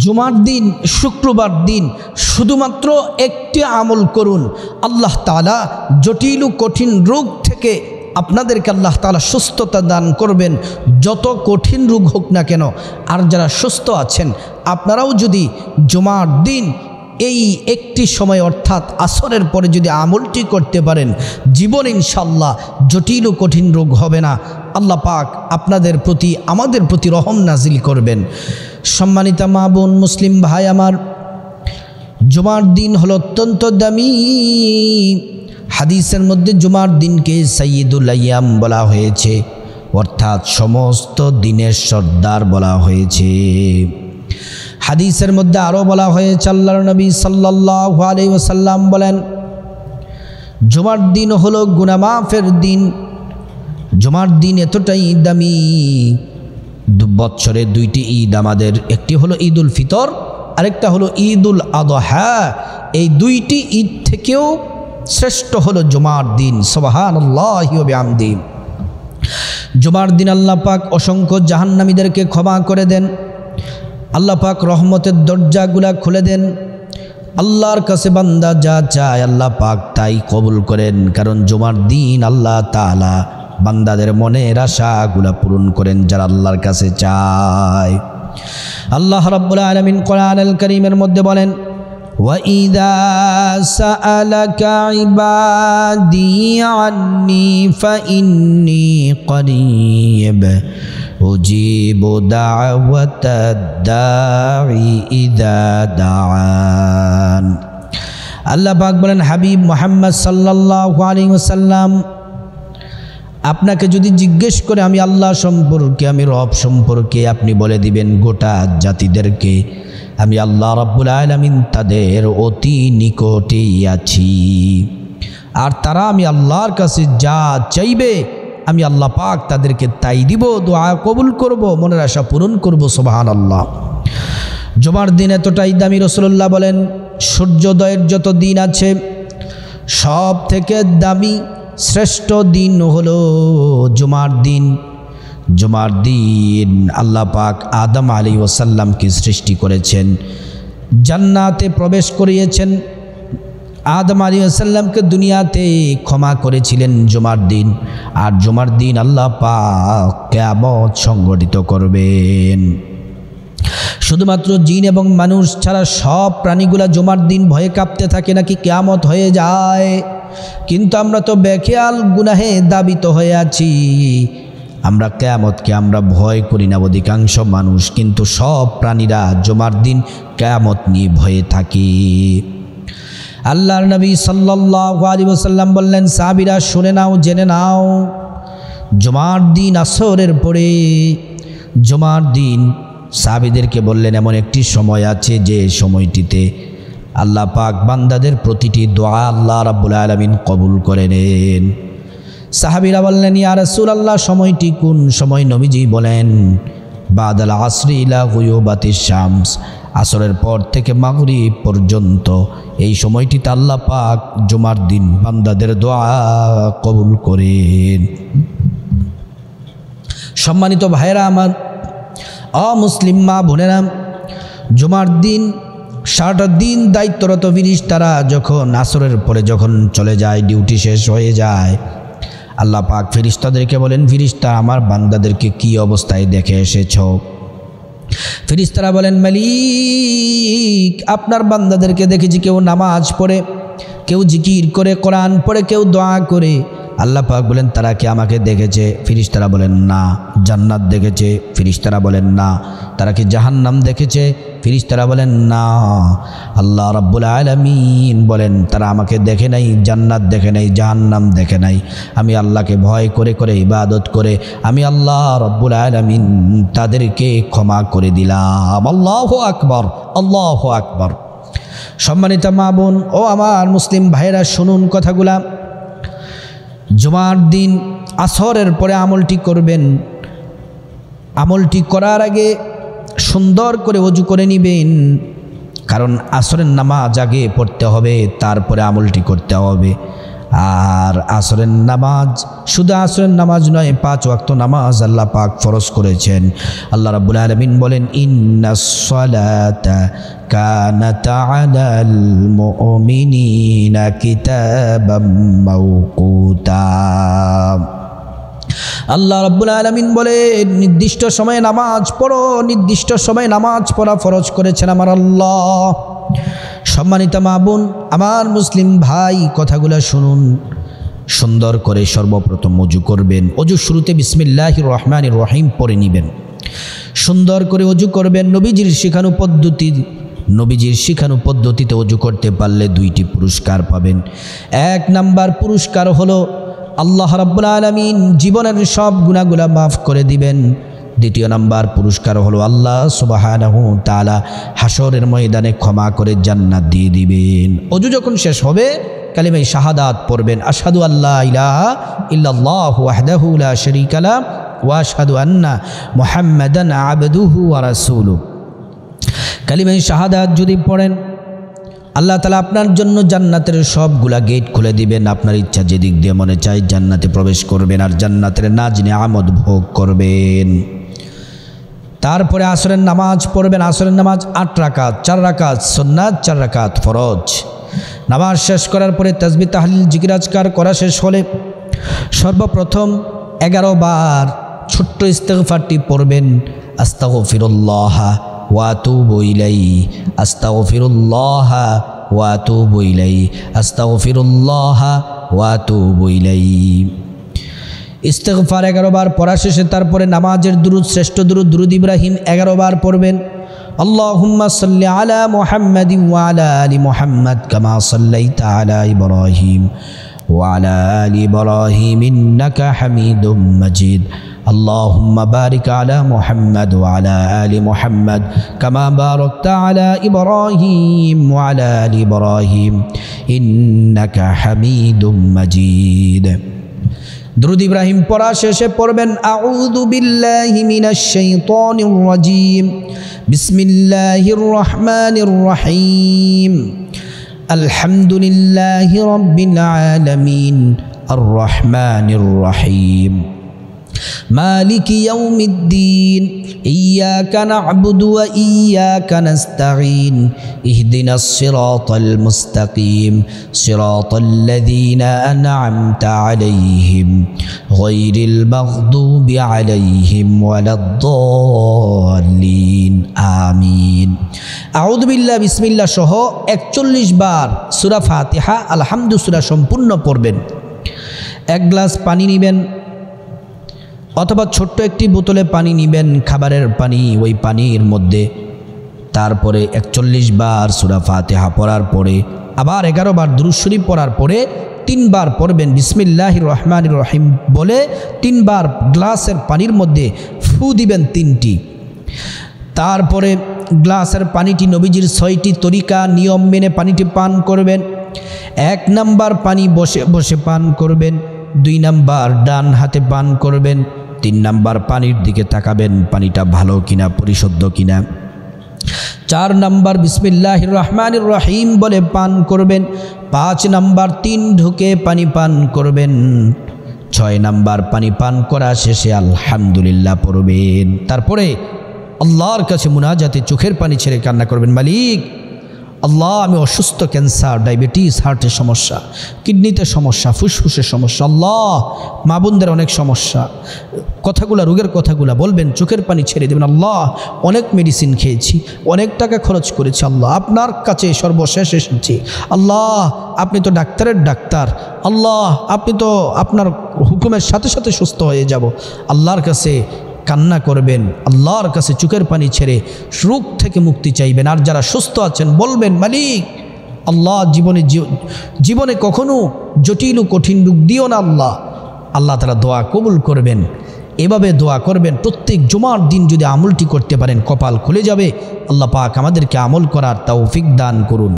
জুমার দিন শুক্রবার দিন শুধুমাত্র একটি আমল করুন, আল্লাহ তাআলা জটিল ও কঠিন রোগ থেকে আপনাদেরকে আল্লাহ তাআলা সুস্থতা দান করবেন, যত কঠিন রোগ হোক না কেন। আর যারা সুস্থ আছেন আপনারাও যদি জুমার দিন এই একটি সময় অর্থাৎ আসরের পরে যদি আমলটি করতে পারেন, জীবন ইনশাআল্লাহ জটিল ও কঠিন রোগ হবে না। আল্লাহ পাক আপনাদের প্রতি আমাদের প্রতি রহম নাজিল করবেন। সম্মানিতা মা বোন মুসলিম ভাই আমার, জুমার দিন হলো অত্যন্ত দামি। হাদিসের মধ্যে জুমার দিনকে সাইয়্যিদুল আইয়াম বলা হয়েছে, অর্থাৎ সমস্ত দিনের সর্দার বলা হয়েছে। হাদিসের মধ্যে আরও বলা হয়েছে, আল্লাহর নবী সাল্লাল্লাহু আলাইহি ওয়াসাল্লাম বলেন, জুমার দিন হলো গুনাহ মাফের দিন। জুমার দিন এতটাই দামি, বৎসরে দুইটি ঈদ আমাদের, একটি হলো ঈদুল ফিতর, আরেকটা হলো ঈদুল আযহা। এই দুইটি ঈদ থেকেও শ্রেষ্ঠ হলো জুমার দিন। সুবহানাল্লাহি ওয়া বিহামদিহি। জুমার দিন আল্লাহ পাক অসংখ্য জাহান্নামীদেরকে ক্ষমা করে দেন, আল্লাহ পাক রহমতের দরজাগুলা খুলে দেন। আল্লাহর কাছে বান্দা যা চায় আল্লাহ পাক তাই কবুল করেন, কারণ জুমার দিন আল্লাহ তাআলা বান্দাদের মনের আশাগুলা পূরণ করেন যারা আল্লাহর কাছে চায়। আল্লাহ রাব্বুল আলামিন কোরআনুল কারীমের মধ্যে বলেন, وَإِذَا سَأَلَكَ عِبَادِي عَنِّي فَإِنِّي قَرِيبٌ أُجِيبُ دَعْوَةَ الدَّاعِ إِذَا دَعَانِ। আল্লাহ পাক বলেন, হাবিব মুহাম্মদ সাল্লাল্লাহু আলাইহি ওয়াসাল্লাম, আপনাকে যদি জিজ্ঞেস করে আমি আল্লাহ সম্পর্কে, আমি রব সম্পর্কে, আপনি বলে দিবেন গোটা জাতিদেরকে আমি আল্লাহ রাব্বুল আলামিন তাদের অতি নিকটেই আছি, আর তারা আমি আল্লাহর কাছে যা চাইবে আমি আল্লাহ পাক তাদেরকে তাই দিব, দোয়া কবুল করব, মনের আশা পূরণ করব। সুবহানাল্লাহ। জুমার দিন এতটাই দামি, রাসূলুল্লাহ বলেন সূর্যোদয়ের যত দিন আছে সব থেকে দামি শ্রেষ্ঠ দিন হলো জুমার দিন। জুমার দিন আল্লাহ পাক আদম আলাইহিস সালামকে সৃষ্টি করেছেন, জান্নাতে প্রবেশ করিয়েছেন, আদম আলাইহিস সালামকে দুনিয়াতে ক্ষমা করেছিলেন জুমার দিন। আর জুমার দিন আল্লাহ পাক কিয়ামত সংগঠিত করবেন। শুধুমাত্র জিন এবং মানুষ ছাড়া সব প্রাণীগুলা জুমার দিন ভয়ে কাঁপতে থাকে নাকি কিয়ামত হয়ে যায়, কিন্তু আমরা তো বেখেয়াল গুনাহে দাবিত হয়ে আছি। আমরা কিয়ামতকে আমরা ভয় করি না অধিকাংশ মানুষ, কিন্তু সব প্রাণীরা জুমার দিন কিয়ামত নিয়ে ভয়ে থাকে। আল্লাহর নবী সাল্লাল্লাহু আলাইহি ওয়াসাল্লাম বললেন, সাহাবীরা শুনে নাও, জেনে নাও, জুমার দিন আসরের পরে, জুমার দিন সাহাবীদেরকে বললেন এমন একটি সময় আছে যে সময়টিতে আল্লাহ পাক বান্দাদের প্রতিটি দোয়া আল্লাহ রাব্বুল আলামিন কবুল করে নেন। সাহাবীরা বললেন, ইয়া রাসূলুল্লাহ সময়টি কোন সময়? নবীজি বলেন, বাদাল আসরি ইলা গুয়ুবাতিশ শামস, আসরের পর থেকে মাগরিব পর্যন্ত এই সময়টিতে আল্লাহ পাক জুমার দিন বান্দাদের দোয়া কবুল করেন। সম্মানিত ভাইরা আমার, অমুসলিম মা বোনেরা, জুমার দিন সারাটা দিন দায়িত্বরত ফেরেশতারা যখন আসরের পরে যখন চলে যায়, ডিউটি শেষ হয়ে যায়, আল্লাহ পাক ফেরেশতাদেরকে বলেন, ফেরেশতা আমার বান্দাদেরকে কি অবস্থায় দেখে এসেছো? ফেরেশতারা বলেন, মালিক আপনার বান্দাদেরকে দেখেছি কেউ নামাজ পড়ে, কেউ জিকির করে, কোরআন পড়ে, কেউ দোয়া করে। আল্লাহ পাক বলেন, তারা কি আমাকে দেখেছে? ফেরেশতারা বলেন না। জান্নাত দেখেছে? ফেরেশতারা বলেন না। তারা কি জাহান্নাম দেখেছে? ফেরেশতারা বলেন না। আল্লাহ রাব্বুল আলামিন বলেন, তারা আমাকে দেখে নাই, জান্নাত দেখে নাই, জাহান্নাম দেখে নাই। আমি আল্লাহকে ভয় করে করে ইবাদত করে আমি আল্লাহ রাব্বুল আলামিন তাদেরকে ক্ষমা করে দিলাম। আল্লাহু আকবার, আল্লাহু আকবার। সম্মানিত মা বোন ও আমার মুসলিম ভাইরা, শুনুন কথাগুলা। জুমার দিন আসরের পরে আমলটি করবেন। আমলটি করার আগে সুন্দর করে ওযু করে নেবেন, কারণ আসরের নামাজ আগে পড়তে হবে, তারপরে আমলটি করতে হবে। আর আসরের নামাজ, শুধু আসরের নামাজ নয়, 5 ওয়াক্ত নামাজ আল্লাহ পাক ফরজ করেছেন। আল্লাহ রাব্বুল আলামিন বলেন, ইন্নাস সালাতা কানাত আলাল মুমিনিনা কিতাবাম মাওকুতা। আল্লাহ রাব্বুল আলামিন বলে, নির্দিষ্ট সময়ে নামাজ পড়ো, নির্দিষ্ট সময়ে নামাজ পড়া ফরজ করেছেন আমার আল্লাহ। সম্মানিত মা বোন, আমার মুসলিম ভাই, কথাগুলো শুনুন সুন্দর করে। সর্বপ্রথম ওযু করবেন, ওযু শুরুতে বিসমিল্লাহির রহমানির রহিম পড়ে নেবেন। সুন্দর করে ওযু করবেন নবীজির শিখানো পদ্ধতিতে ওযু করতে পারলে 2টি পুরস্কার পাবেন। 1 নাম্বার পুরস্কার হলো আল্লাহ রাব্বুল আলামিন জীবনের সব গুনাহগুলো মাফ করে দিবেন। 2 নাম্বার পুরস্কার হলো আল্লাহ সুবহানাহু তাআলা হাসরের ময়দানে ক্ষমা করে জান্নাত দিয়ে দিবেন। ওযু যখন শেষ হবে কালিমা শাহাদাত পড়বেন, আশহাদু আল্লা ইলাহা ইল্লাল্লাহু ওয়াহদাহু লা শারীকা লা ওয়া আশহাদু আন্না মুহাম্মাদান আবদুহু ওয়া রাসূলুহু। কালিমা শাহাদাত যদি পড়েন, আল্লাহ তাআলা আপনার জন্য জান্নাতের সবগুলা গেট খুলে দিবেন। আপনার ইচ্ছা যেদিক দিয়ে মনে চায় জান্নাতে প্রবেশ করবেন আর জান্নাতের নাজ নিয়ামত ভোগ করবেন। তারপরে আসরের নামাজ পড়বেন। আসরের নামাজ 8 রাকাত, 4 রাকাত সুন্নাত, 4 রাকাত ফরজ। নামাজ শেষ করার পরে তাসবিহ তাহলিল জিকির আজকার করা শেষ হলে সর্বপ্রথম 11 বার ছোট্ট ইস্তিগফারটি পড়বেন, আস্তাগফিরুল্লাহ ওয়া আতুবু ইলাইহি, আস্তাগফিরুল্লাহ ওয়া আতুবু ইলাইহি, আস্তাগফিরুল্লাহ ওয়া আতুবু ইলাইহি। ইস্তিগফার 11 বার পড়া শেষে তারপরে নামাজের দুরুদ, শ্রেষ্ঠ দুরুদ দুরুদ ইব্রাহিম 11 বার পড়বেন। আল্লাহুম্মা সাল্লি আলা মুহাম্মাদিন ওয়া আলা আলি মুহাম্মাদ কামা সাল্লাইতা আলা ইব্রাহিম ওয়া আলা আলি ইব্রাহিম ইন্নাকা হামিদুম মাজিদ। আল্লাহুম্মা বারিক আলা মুহাম্মাদ ওয়া আলা আলি মুহাম্মাদ কামা বারাকতা আলা ইব্রাহিম ওয়া আলা আলি ইব্রাহিম ইন্নাকা হামিদুম মাজিদ। দুরুদ ইব্রাহিম পড়া শেষে পড়বেন, আউযু বিল্লাহি মিনাশ শাইতানির রাজীম, বিসমিল্লাহির রহমানির রহিম, আলহামদুলিল্লাহি রাব্বিল আলামিন, আর রহমানির রহিম, মালিকি ইয়াউমিদ্দিন, ইয়্যাকা না'বুদু ওয়া ইয়্যাকা নাস্তাঈন, ইহদিনাস সিরাতাল মুস্তাকিম, সিরাতাল্লাযীনা আন'আমতা আলাইহিম, গায়রিল মাগদুবি আলাইহিম ওয়ালাদ-দাল্লিন, আমিন। আউযু বিল্লাহ বিসমিল্লাহ সহ 41 বার সূরা ফাতিহা আলহামদু সূরা সম্পূর্ণ পড়বেন। 1 গ্লাস পানি নেবেন অথবা ছোট্ট একটি বোতলে পানি নেবেন, খাবারের পানি, ওই পানির মধ্যে তারপরে 41 বার সূরা ফাতিহা পড়ার পরে আবার 11 বার দুরূদ শরীফ পড়ার পরে 3 বার পড়বেন বিসমিল্লাহির রহমানির রহিম বলে 3 বার গ্লাসের পানির মধ্যে ফু দিবেন 3টি। তারপরে গ্লাসের পানিটি নবীজির 6টি তরিকা নিয়ম মেনে পানিটি পান করবেন। 1 নাম্বার পানি বসে বসে পান করবেন, 2 নাম্বার ডান হাতে পান করবেন, 3 নাম্বার পানির দিকে তাকাবেন পানিটা ভালো কিনা, পরিশুদ্ধ কিনা। 4 নাম্বার বিসমিল্লাহির রহমানির রহিম বলে পান করবেন। 5 নাম্বার 3 ঢুকে পানি পান করবেন। 6 নাম্বার পানি পান করা শেষে আলহামদুলিল্লাহ পড়বেন। তারপরে আল্লাহর কাছে মুনাজাতে চোখের পানি ছেড়ে কান্না করবেন, মালিক আল্লাহ আমি অসুস্থ, ক্যান্সার, ডায়াবেটিস, হার্টের সমস্যা, কিডনিতে সমস্যা, ফুসফুসের সমস্যা, আল্লাহ মা বোনদের অনেক সমস্যা, রোগের কথাগুলা বলবেন, চোখের পানি ছেড়ে দেবেন। আল্লাহ অনেক মেডিসিন খেয়েছি, অনেক টাকা খরচ করেছি, আল্লাহ আপনার কাছে সর্বশেষ এসেছি। আল্লাহ আপনি তো ডাক্তারের ডাক্তার, আল্লাহ আপনি তো আপনার হুকুমের সাথে সাথে সুস্থ হয়ে যাব। আল্লাহর কাছে কান্না করবেন, আল্লাহর কাছে চোখের পানি ছেড়ে রোগ থেকে মুক্তি চাইবেন। আর যারা সুস্থ আছেন বলবেন, মালিক আল্লাহ জীবনে কখনো জটিল ও কঠিন রোগ দিও না আল্লাহ। আল্লাহ তাআলা দোয়া কবুল করবেন। এভাবে দোয়া করবেন। প্রত্যেক জুমার দিন যদি আমলটি করতে পারেন কপাল খুলে যাবে। আল্লাহ পাক আমাদেরকে আমল করার তৌফিক দান করুন।